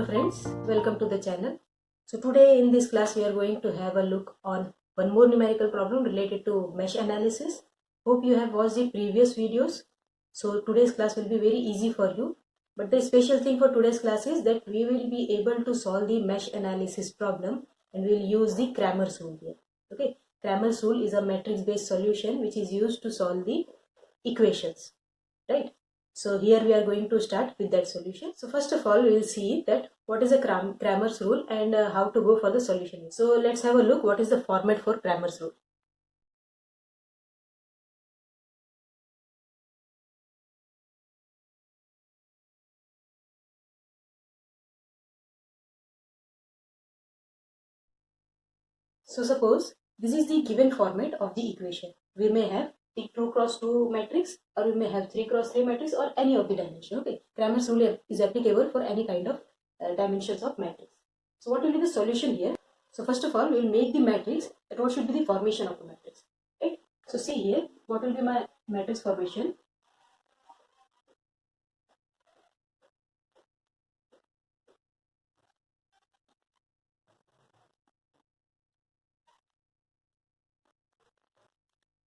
Hello friends, welcome to the channel. So today in this class we are going to have a look on one more numerical problem related to mesh analysis. Hope you have watched the previous videos. So today's class will be very easy for you. But the special thing for today's class is that we will be able to solve the mesh analysis problem and we will use the Cramer's rule here. Okay, Cramer's rule is a matrix based solution which is used to solve the equations, right? So here we are going to start with that solution. So first of all we will see that what is a Cramer's rule and how to go for the solution. So let's have a look what is the format for Cramer's rule. So suppose this is the given format of the equation. We may have the 2 cross 2 matrix or we may have 3 cross 3 matrix or any of the dimension. Okay, Cramer's rule is applicable for any kind of dimensions of matrix. So what will be the solution here? So first of all we will make the matrix that what should be the formation of the matrix, right? So see here what will be my matrix formation.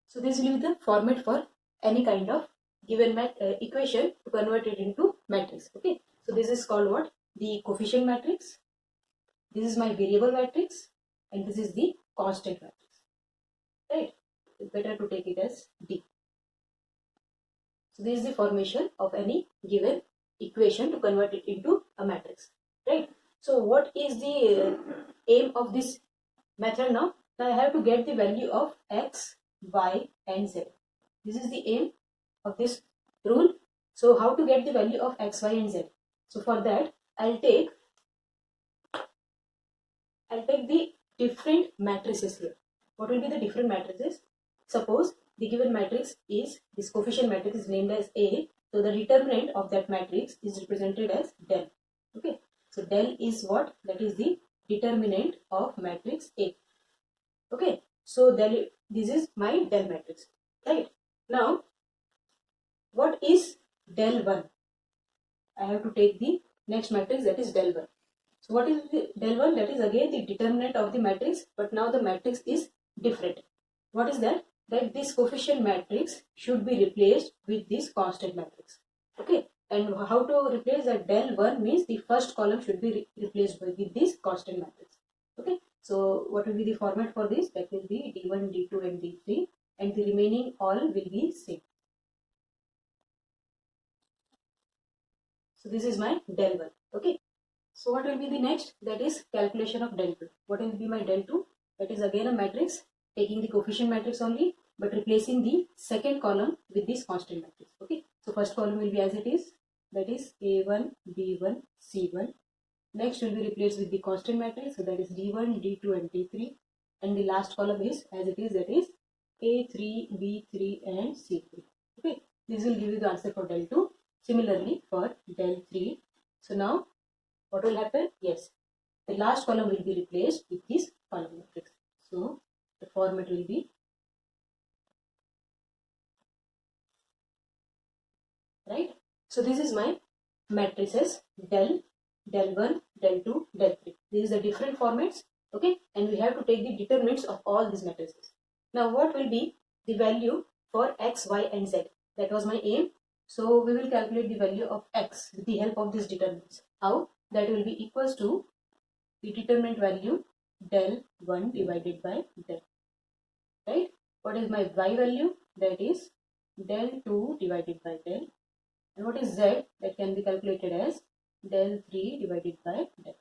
So this will be the format for any kind of given equation to convert it into matrix. Okay, so this is called what? The coefficient matrix. This is my variable matrix and this is the constant matrix, right? It's better to take it as D. So this is the formation of any given equation to convert it into a matrix, right? So what is the aim of this method now? Now I have to get the value of x, y and z. This is the aim of this rule. So how to get the value of x, y and z? So for that I'll take the different matrices here. What will be the different matrices? Suppose the given matrix is, this coefficient matrix is named as A. So the determinant of that matrix is represented as del. Okay. So del is what? That is the determinant of matrix A. Okay. So del, this is my del matrix. Right. Now, what is del 1? I have to take the next matrix, that is del 1. So what is the del 1? That is again the determinant of the matrix, but now the matrix is different. What is that? That this coefficient matrix should be replaced with this constant matrix. Okay, and how to replace that? Del 1 means the first column should be replaced with this constant matrix. Okay, so what will be the format for this? That will be D1, D2 and D3 and the remaining all will be same. So this is my del 1. Okay. So what will be the next? That is calculation of del 2. What will be my del 2? That is again a matrix, taking the coefficient matrix only, but replacing the second column with this constant matrix. Okay. So first column will be as it is, that is A1, B1, C1. Next will be replaced with the constant matrix, so that is D1, D2 and D3. And the last column is as it is, that is A3, B3 and C3. Okay. This will give you the answer for del 2. Similarly for del 3. So now what will happen? Yes, the last column will be replaced with this column matrix. So the format will be right. So this is my matrices del 1, del 2, del 3. These are the different formats. Okay, and we have to take the determinants of all these matrices. Now what will be the value for x, y and z? That was my aim. So we will calculate the value of x with the help of these determinants. How? That will be equals to the determinant value del 1 divided by del, right? What is my y value? That is del 2 divided by del. And what is z? That can be calculated as del 3 divided by del.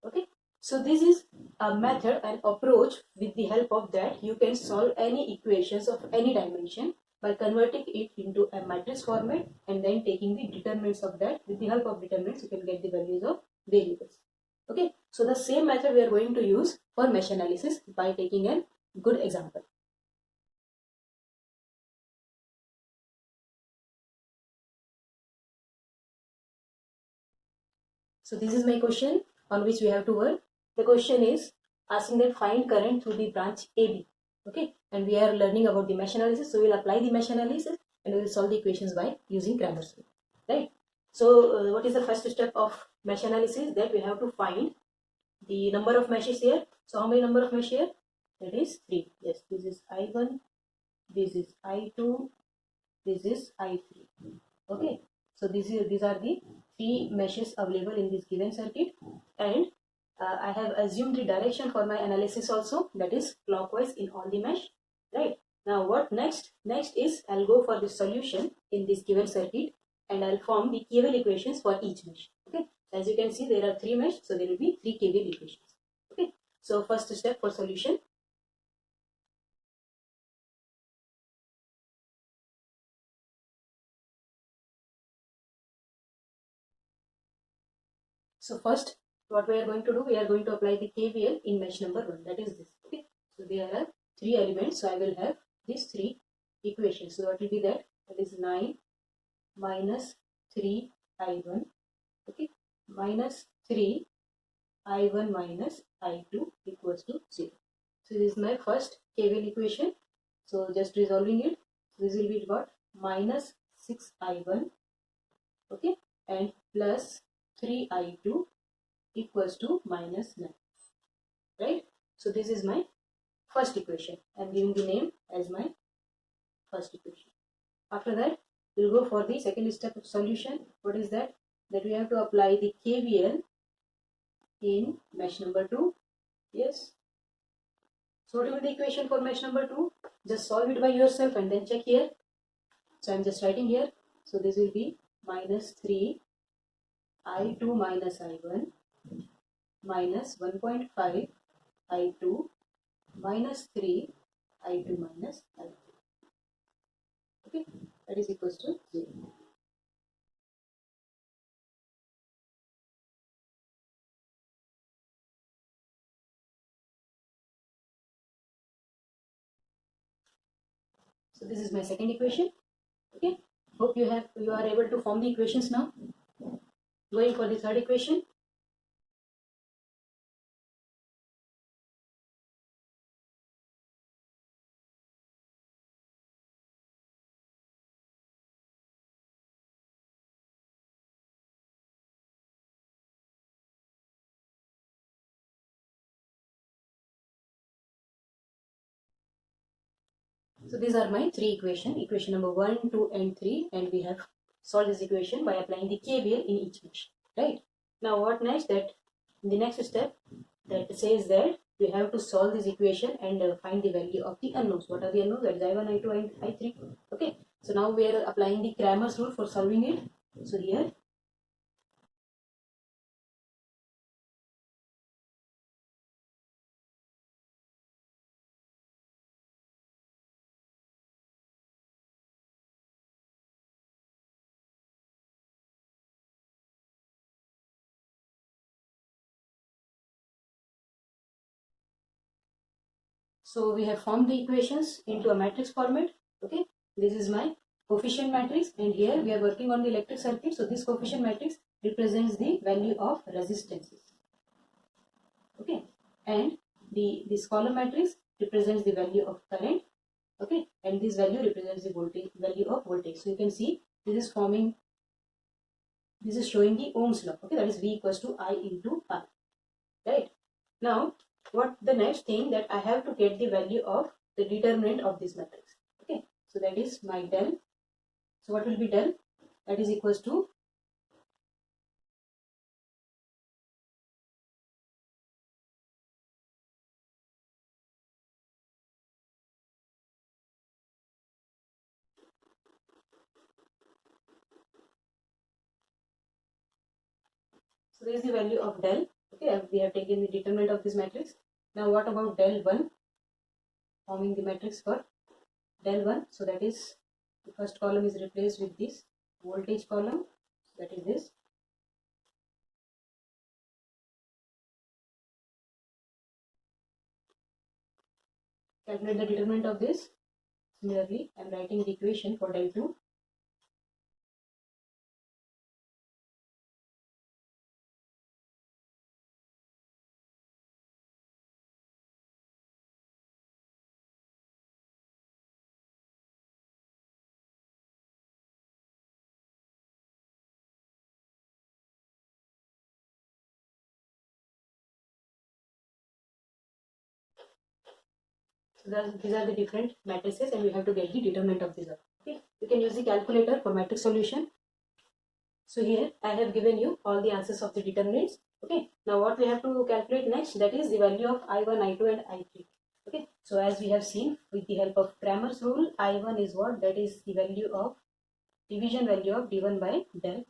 Okay. So this is a method and approach with the help of that you can solve any equations of any dimension by converting it into a matrix format and then taking the determinants of that. With the help of determinants you can get the values of variables. Okay, so the same method we are going to use for mesh analysis by taking a good example. So this is my question on which we have to work. The question is asking that find current through the branch AB. Okay, and we are learning about the mesh analysis, so we will apply the mesh analysis and we will solve the equations by using Cramer's rule, right? So what is the first step of mesh analysis? That we have to find the number of meshes here. So how many number of mesh here? That is 3. Yes, this is I1, this is I2, this is I3. Okay, so these are the 3 meshes available in this given circuit, and I have assumed the direction for my analysis also, that is clockwise in all the mesh. Right, now what next? Next is I'll go for the solution in this given circuit, and I'll form the KVL equations for each mesh. Okay, as you can see there are 3 mesh, so there will be 3 KVL equations. Okay, so first step for solution. So first, what we are going to do, we are going to apply the KVL in mesh number 1. That is this. Okay. So there are 3 elements. So I will have these 3 equations. So what will be that? That is 9 minus 3 I1. Okay. Minus 3 I1 minus I2 equals to 0. So this is my first KVL equation. So just resolving it. So this will be what? Minus 6 I1. Okay. And plus 3 I2 equals to minus 9, right? So this is my first equation. I am giving the name as my first equation. After that, we'll go for the second step of solution. What is that? That we have to apply the KVL in mesh number 2. Yes. So what will be the equation for mesh number 2? Just solve it by yourself and then check here. So I'm just writing here. So this will be minus 3 I2 minus I1 minus 1.5 I2 minus 3 I2 minus I2. Okay, that is equals to 0. So this is my second equation. Okay, hope you are able to form the equations now. Going for the third equation. So these are my 3 equations. Equation number 1, 2 and 3, and we have solved this equation by applying the KVL in each mesh. Right. Now what next? That in the next step that says that we have to solve this equation and find the value of the unknowns. What are the unknowns? That is I1, I2 and I3. Okay. So now we are applying the Cramer's rule for solving it. So here so we have formed the equations into a matrix format. Okay, this is my coefficient matrix, and here we are working on the electric circuit. So this coefficient matrix represents the value of resistances. Okay, and this column matrix represents the value of current. Okay, and this value represents the voltage value of voltage. So you can see this is forming. This is showing the Ohm's law. Okay, that is V equals to I into R. Right. Now, what the next thing that I have to get the value of the determinant of this matrix. Okay, so that is my del. So what will be del? That is equals to, so this is the value of del. Okay, we have taken the determinant of this matrix. Now what about del 1? Forming the matrix for del 1. So that is the first column is replaced with this voltage column. That is this. Calculate the determinant of this. Similarly, I am writing the equation for del 2. So these are the different matrices and we have to get the determinant of these. Okay, you can use the calculator for matrix solution. So here I have given you all the answers of the determinants. Okay, now what we have to calculate next, that is the value of I1, I2 and I3. Okay, so as we have seen with the help of Cramer's rule, I1 is what? That is the value of division value of d1 by del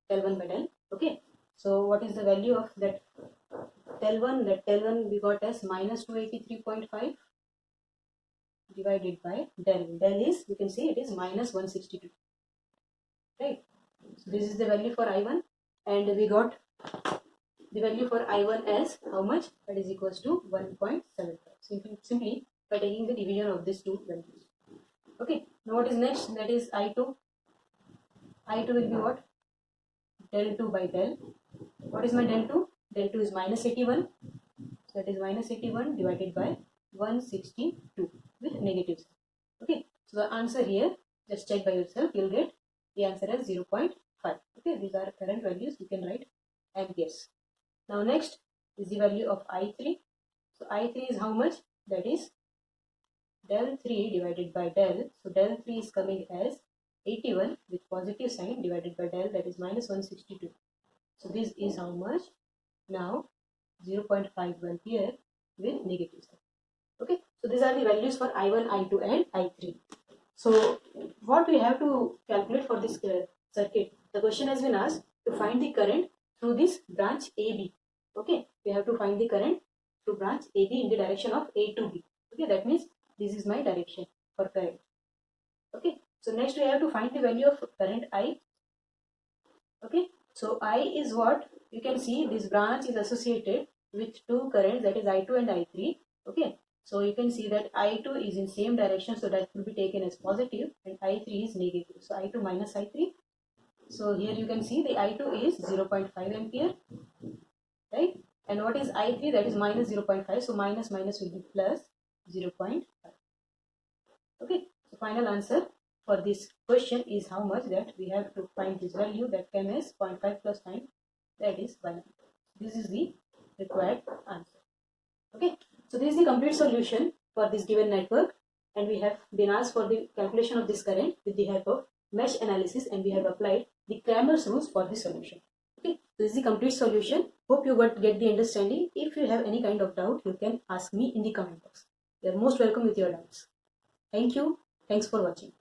1 by del. Okay, so what is the value of that del 1? That del 1 we got as minus 283.5 divided by del. Del is, you can see it is minus 162. Right. So this is the value for I1 and we got the value for I1 as how much? That is equals to 1.75. Simply by taking the division of these two values. Okay. Now what is next? That is I2. I2 will be what? Del 2 by del. What is my del 2? Del 2 is minus 81. So that is minus 81 divided by 162 with negative sign. Okay. So the answer here, just check by yourself, you'll get the answer as 0.5. Okay. These are current values. You can write amperes. Now next is the value of I3. So I3 is how much? That is del 3 divided by del. So del 3 is coming as 81 with positive sign divided by del, that is minus 162. So this is how much? Now 0.5 ampere with negative sign. Okay, so these are the values for I1, I2 and I3. So what we have to calculate for this circuit? The question has been asked to find the current through this branch AB. Okay, we have to find the current through branch AB in the direction of A to B. Okay, that means this is my direction for current. Okay, so next we have to find the value of current I. Okay, so I is what? You can see this branch is associated with two currents, that is I2 and I3. Okay, so you can see that I2 is in same direction, so that will be taken as positive and I3 is negative. So I2 minus I3. So here you can see the I2 is 0.5 ampere, right? And what is I3? That is minus 0.5. So minus minus will be plus 0.5. Okay, so final answer for this question is how much? That we have to find this value, that came as 0.5 plus 9, that is 1. This is the required answer. Okay, so this is the complete solution for this given network, and we have been asked for the calculation of this current with the help of mesh analysis, and we have applied the Cramer's rules for the solution. Okay, this is the complete solution. Hope you get the understanding. If you have any kind of doubt, you can ask me in the comment box. You are most welcome with your doubts. Thank you. Thanks for watching.